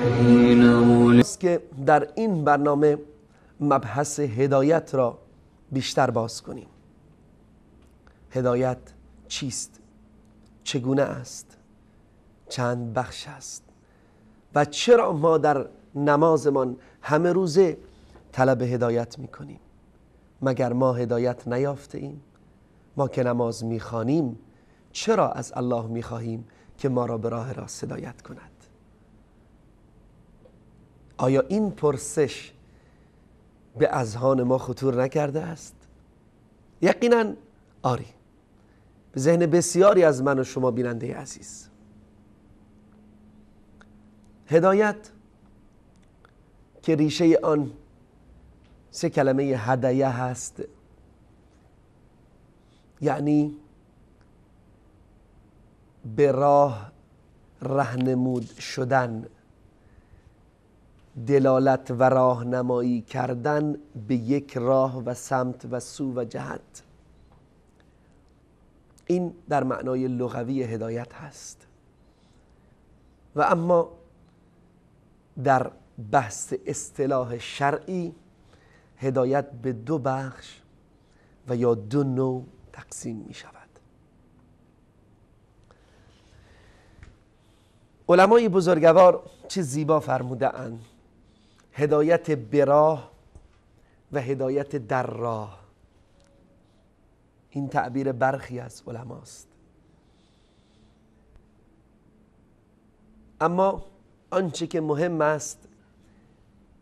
است که در این برنامه مبحث هدایت را بیشتر باز کنیم. هدایت چیست؟ چگونه است؟ چند بخش است؟ و چرا ما در نمازمان همه روزه طلب هدایت میکنیم؟ مگر ما هدایت نیافته ایم؟ ما که نماز میخوانیم چرا از الله میخواهیم که ما را به راه راست هدایت کند؟ آیا این پرسش به اذهان ما خطور نکرده است؟ یقینا آری، به ذهن بسیاری از من و شما بیننده عزیز. هدایت که ریشه آن 3 کلمه هدیه هست، یعنی به راه رهنمود شدن، دلالت و راهنمایی کردن به یک راه و سمت و سو و جهت. این در معنای لغوی هدایت هست. و اما در بحث اصطلاح شرعی هدایت به 2 بخش و یا 2 نوع تقسیم می شود. علمای بزرگوار چه زیبا فرموده اند: هدایت به راه و هدایت در راه. این تعبیر برخی از علماست. اما آنچه که مهم است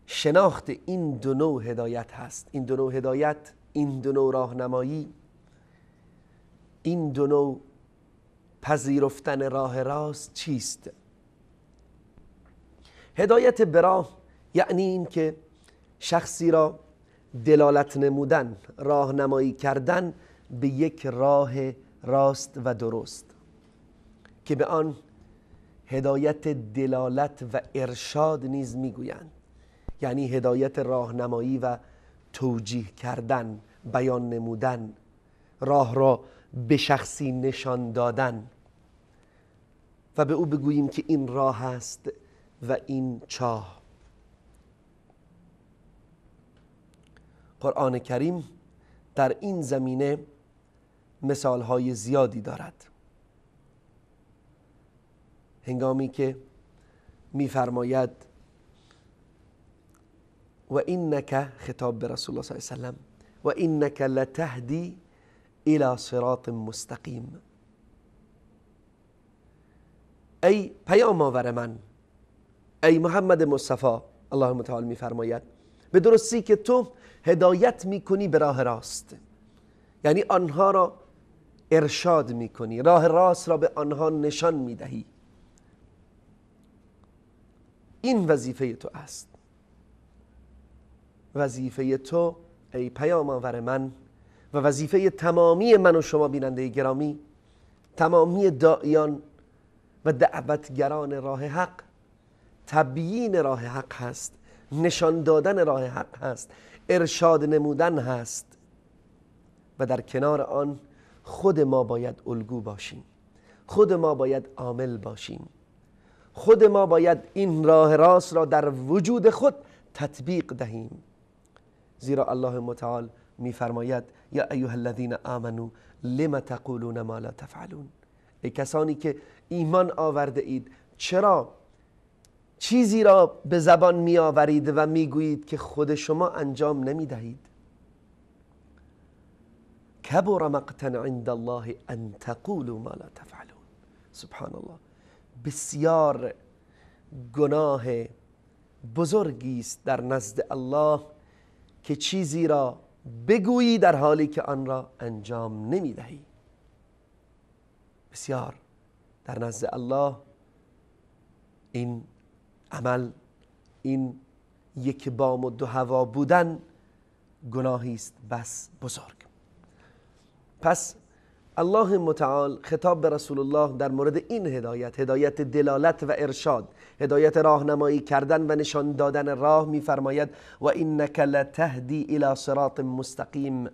شناخت این 2 نوع هدایت هست. این 2 نوع هدایت، این 2 نوع راهنمایی، این 2 نوع پذیرفتن راه راست چیست؟ هدایت به راه یعنی این که شخصی را دلالت نمودن، راهنمایی کردن به یک راه راست و درست که به آن هدایت دلالت و ارشاد نیز میگویند. یعنی هدایت راهنمایی و توجیه کردن، بیان نمودن، راه را به شخصی نشان دادن و به او بگوییم که این راه است و این چاه. قرآن کریم در این زمینه مثالهای زیادی دارد. هنگامی که می‌فرماید و اینک، خطاب به رسول الله صلی الله علیه و سلم، و اینک لتهدی الی صراط مستقیم. ای پیام آور من، ای محمد مصطفی، الله تعالی می‌فرماید به درستی که تو هدایت میکنی به راه راست، یعنی آنها را ارشاد میکنی، راه راست را به آنها نشان میدهی. این وظیفه تو است. وظیفه تو ای پیام آور من و وظیفه تمامی من و شما بیننده گرامی، تمامی داعیان و دعوتگران راه حق، تبیین راه حق هست، نشان دادن راه حق هست، ارشاد نمودن هست. و در کنار آن خود ما باید الگو باشیم، خود ما باید عامل باشیم، خود ما باید این راه راست را در وجود خود تطبیق دهیم. زیرا الله متعال میفرماید یا ایها الذین آمنوا لم تقولون ما لا تفعلون. ای کسانی که ایمان آورده اید، چرا چیزی را به زبان می آورید و می گویید که خود شما انجام نمی دهید؟ کبر مقتا عند الله ان تقولوا ما لا تفعلون. سبحان الله، بسیار گناه بزرگی است در نزد الله که چیزی را بگویی در حالی که آن را انجام نمی دهی. بسیار در نزد الله این عمل، این یک بام و 2 هوا بودن گناهی است بس بزرگ. پس الله متعال خطاب به رسول الله در مورد این هدایت، هدایت دلالت و ارشاد، هدایت راهنمایی کردن و نشان دادن راه میفرماید و اینک لتهدی الی صراط مستقیم.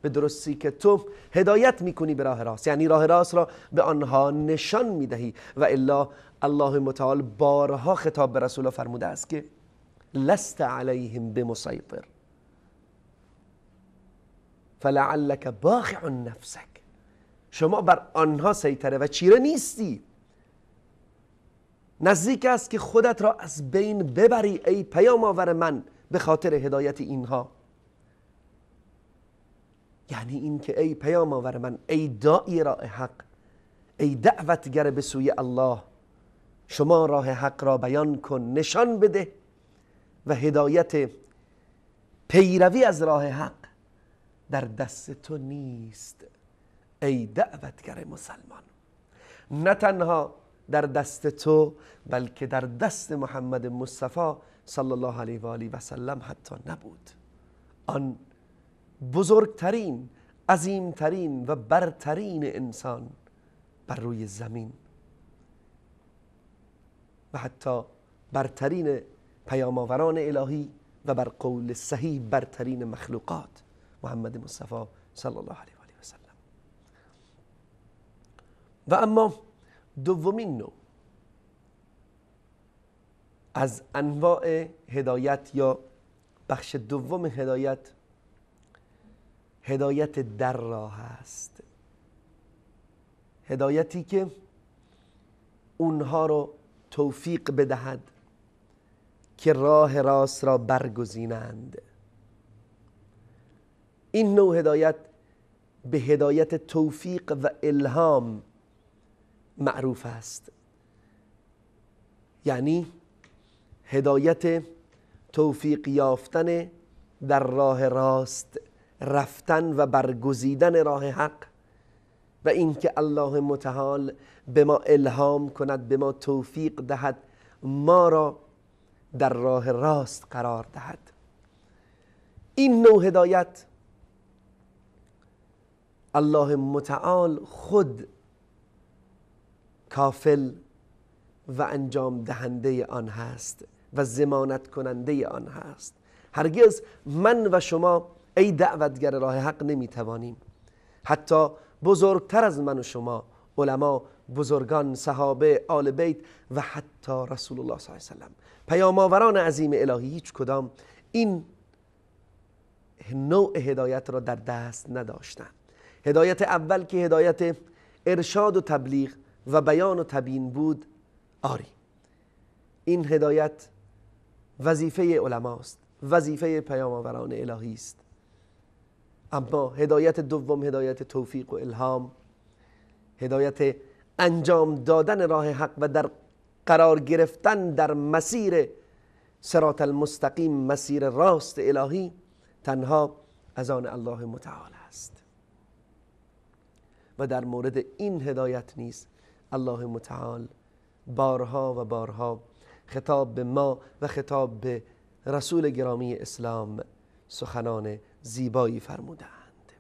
به درستی که تو هدایت میکنی به راه راست، یعنی راه راست را به آنها نشان میدهی. و الا الله متعال بارها خطاب به رسول الله فرموده است که لست علیهم بمسیطر فلعلک باخع نفسک، شما بر آنها سیطره و چیره نیستی، نزدیک است که خودت را از بین ببری ای پیام آور من به خاطر هدایت اینها. یعنی این که ای پیام آور من، ای داعی راه حق، ای دعوتگر به سوی الله، شما راه حق را بیان کن، نشان بده و هدایت پیروی از راه حق در دست تو نیست ای دعوتگر مسلمان. نه تنها در دست تو بلکه در دست محمد مصطفی صلی الله علیه و آله و سلم حتی نبود. آن بزرگترین، عظیمترین و برترین انسان بر روی زمین و حتی برترین پیام‌آوران الهی و بر قول صحیح برترین مخلوقات محمد مصطفی صلی الله علیه و آله و سلم. و اما دومین نوع از انواع هدایت یا بخش دوم هدایت، هدایت در راه است. هدایتی که اونها رو توفیق بدهد که راه راست را برگزینند. این نوع هدایت به هدایت توفیق و الهام معروف است، یعنی هدایت توفیق یافتن در راه راست رفتن و برگزیدن راه حق و اینکه الله متعال به ما الهام کند، به ما توفیق دهد، ما را در راه راست قرار دهد. این نوع هدایت الله متعال خود کافل و انجام دهنده آن هست و ضمانت کننده آن هست. هرگز من و شما ای دعوتگر راه حق نمیتوانیم. حتی بزرگتر از من و شما، علما، بزرگان، صحابه، آل بیت و حتی رسول الله صلی الله علیه و سلم، پیام‌آوران عظیم الهی، هیچ کدام این نوع هدایت را در دست نداشتند. هدایت اول که هدایت ارشاد و تبلیغ و بیان و تبیین بود، آری این هدایت وظیفه علماست، وظیفه پیام‌آوران الهی است. اما هدایت دوم، هدایت توفیق و الهام، هدایت انجام دادن راه حق و در قرار گرفتن در مسیر صراط المستقیم، مسیر راست الهی، تنها از آن الله متعال است. و در مورد این هدایت نیز الله متعال بارها و بارها خطاب به ما و خطاب به رسول گرامی اسلام سخنان زیبایی فرمودند.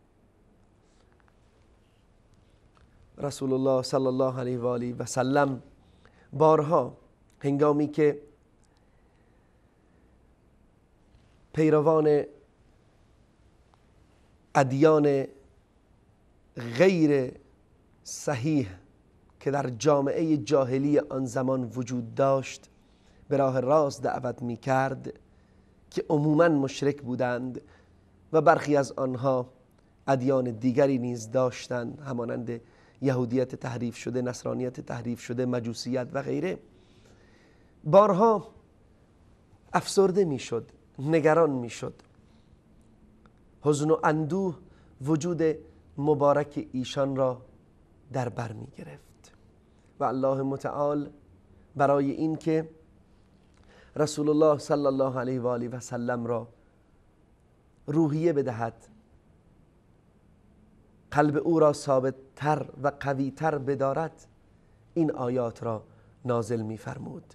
رسول الله صلی الله علیه و آله و سلم بارها هنگامی که پیروان ادیان غیر صحیح که در جامعه جاهلی آن زمان وجود داشت به راه راست دعوت می کرد که عموماً مشرک بودند و برخی از آنها ادیان دیگری نیز داشتند، همانند یهودیت تحریف شده، نصرانیت تحریف شده، مجوسیت و غیره. بارها افسرده می شد، نگران می شد، حزن و اندوه وجود مبارک ایشان را در بر می گرفت و الله متعال برای این که رسول الله صلی الله علیه و آله و سلم را روحیه بدهد، قلب او را ثابت تر و قوی تر بدارد، این آیات را نازل می فرمود.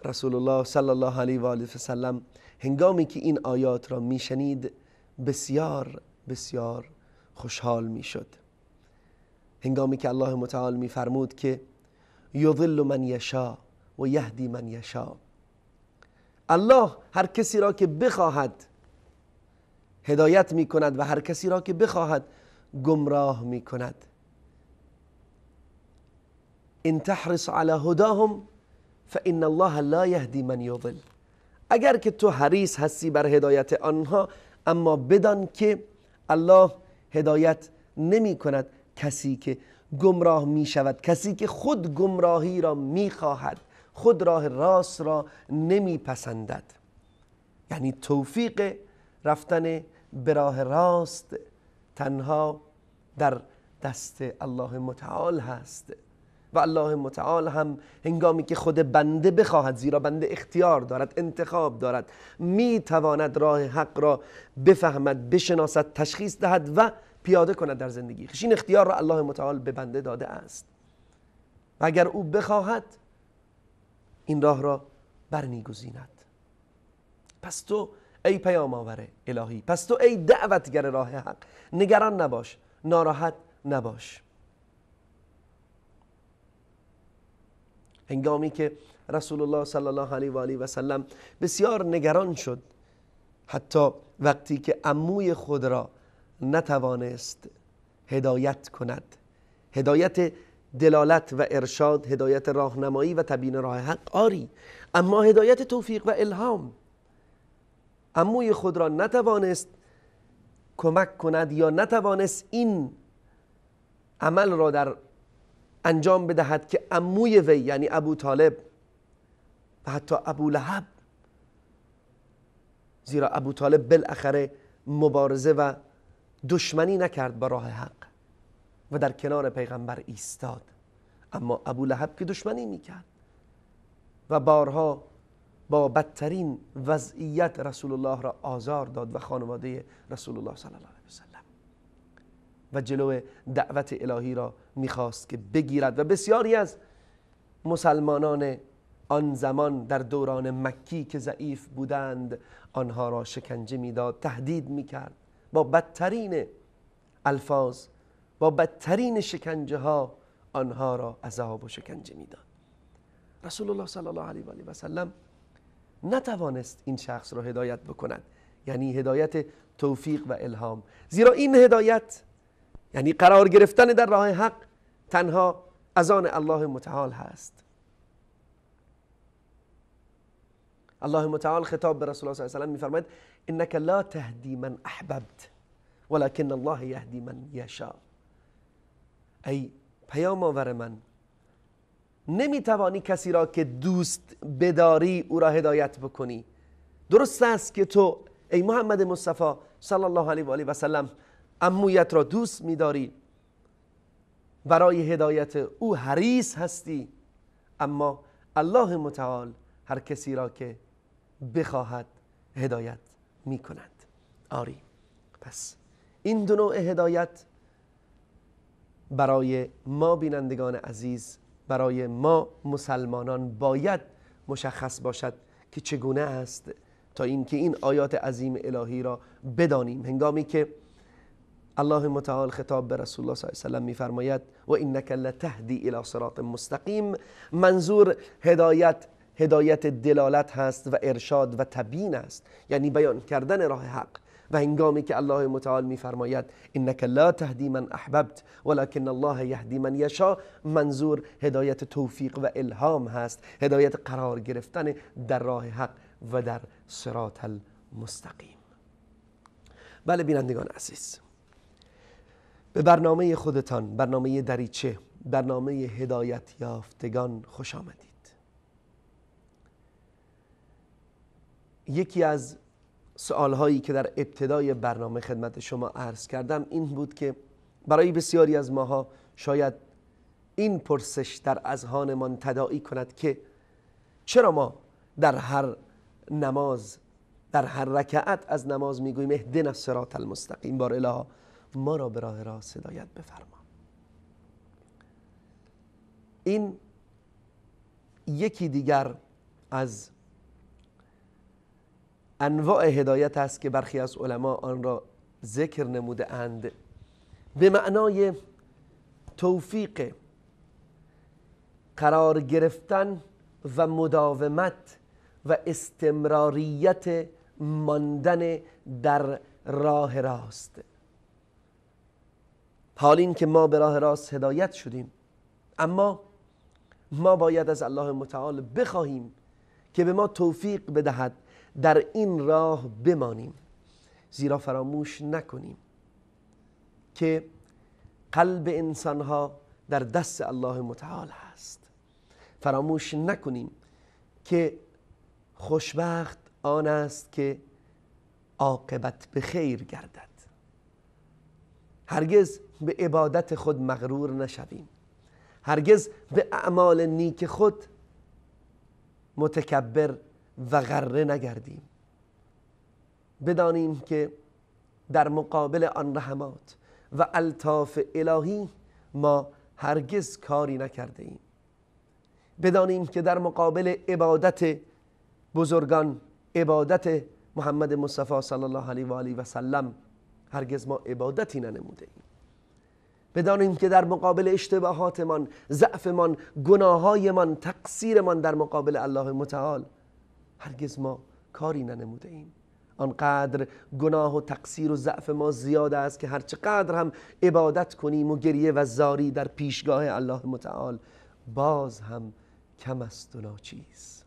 رسول الله صلی الله علیه و آله و سلم هنگامی که این آیات را می شنید بسیار بسیار خوشحال می شد. هنگامی که الله متعال می فرمود که یضل من یشاء و یهدی من یشاء، الله هر کسی را که بخواهد هدایت می کند و هر کسی را که بخواهد گمراه می کند. ان تحرص على هداهم فان الله لا يهدي من يضل. اگر که تو حریص هستی بر هدایت آنها، اما بدان که الله هدایت نمی کند کسی که گمراه می شود، کسی که خود گمراهی را می خواهد، خود راه راست را نمی پسندد. یعنی توفیق رفتن به راه راست تنها در دست الله متعال هست و الله متعال هم هنگامی که خود بنده بخواهد، زیرا بنده اختیار دارد، انتخاب دارد، می تواند راه حق را بفهمد، بشناسد، تشخیص دهد و پیاده کند در زندگی. این اختیار را الله متعال به بنده داده است و اگر او بخواهد این راه را برمیگزیند. پس تو ای پیام آور الهی، پس تو ای دعوتگر راه حق، نگران نباش، ناراحت نباش. هنگامی که رسول الله صلی الله علیه و آله و سلم بسیار نگران شد، حتی وقتی که عموی خود را نتوانست هدایت کند، هدایت دلالت و ارشاد، هدایت راهنمایی و تبیین راه حق آری، اما هدایت توفیق و الهام، عموی خود را نتوانست کمک کند یا نتوانست این عمل را در انجام بدهد که عموی وی یعنی ابو طالب و حتی ابو لهب، زیرا ابو طالب بالاخره مبارزه و دشمنی نکرد با راه حق و در کنار پیغمبر ایستاد، اما ابو لهب که دشمنی میکرد و بارها با بدترین وضعیت رسول الله را آزار داد و خانواده رسول الله صلی الله علیه وسلم و جلو دعوت الهی را میخواست که بگیرد و بسیاری از مسلمانان آن زمان در دوران مکی که ضعیف بودند آنها را شکنجه میداد، تهدید میکرد با بدترین الفاظ، با بدترین شکنجه ها آنها را عذاب و شکنجه میداد. رسول الله صلی الله علیه و آله و سلم نتوانست این شخص را هدایت بکند، یعنی هدایت توفیق و الهام، زیرا این هدایت یعنی قرار گرفتن در راه حق تنها از آن الله متعال هست. الله متعال خطاب به رسول الله صلی الله علیه و آله میفرماید انک لا تهدی من احببت ولکن الله یهدی من یشاء. ای پیام آور من، نمیتوانی کسی را که دوست بداری او را هدایت بکنی. درست است که تو ای محمد مصطفی صلی الله علیه و آله و سلم عمویت را دوست میداری، برای هدایت او حریص هستی، اما الله متعال هر کسی را که بخواهد هدایت میکند. آری، پس این دو نوع هدایت برای ما بینندگان عزیز، برای ما مسلمانان باید مشخص باشد که چگونه است، تا اینکه این آیات عظیم الهی را بدانیم. هنگامی که الله متعال خطاب به رسول الله صلی الله علیه و سلم میفرماید و انک لتهدی الی صراط مستقیم، منظور هدایت دلالت هست و ارشاد و تبیین است، یعنی بیان کردن راه حق. و هنگامی که الله متعال میفرماید انک لا تهدی من احببت ولکن الله یهدی من یشاء، منظور هدایت توفیق و الهام هست، هدایت قرار گرفتن در راه حق و در صراط المستقیم. بله بینندگان عزیز، به برنامه خودتان، برنامه دریچه، برنامه هدایت یافتگان خوش آمدید. یکی از سوالهایی که در ابتدای برنامه خدمت شما عرض کردم این بود که برای بسیاری از ماها شاید این پرسش در اذهانمان تداعی کند که چرا ما در هر نماز، در هر رکعت از نماز میگوییم اهدنا الصراط المستقیم، بار الها ما را به راه راست هدایت بفرما. این یکی دیگر از انواع هدایت است که برخی از علما آن را ذکر نموده اند به معنای توفیق قرار گرفتن و مداومت و استمراریت ماندن در راه راست. حال این که ما به راه راست هدایت شدیم، اما ما باید از الله متعال بخواهیم که به ما توفیق بدهد در این راه بمانیم، زیرا فراموش نکنیم که قلب انسانها در دست الله متعال هست. فراموش نکنیم که خوشبخت آن است که عاقبت به خیر گردد. هرگز به عبادت خود مغرور نشویم، هرگز به اعمال نیک خود متکبر و غره نگردیم. بدانیم که در مقابل آن رحمات و الطاف الهی ما هرگز کاری نکرده ایم. بدانیم که در مقابل عبادت بزرگان، عبادت محمد مصطفی صلی الله علیه و آله و سلم، هرگز ما عبادتی ننموده ایم. بدانیم که در مقابل اشتباهاتمان، ضعفمان، گناهایمان، تقصیرمان در مقابل الله متعال هرگز ما کاری ننموده ایم. آنقدر گناه و تقصیر و ضعف ما زیاد است که هرچقدر هم عبادت کنیم و گریه و زاری در پیشگاه الله متعال باز هم کم است و ناچیز.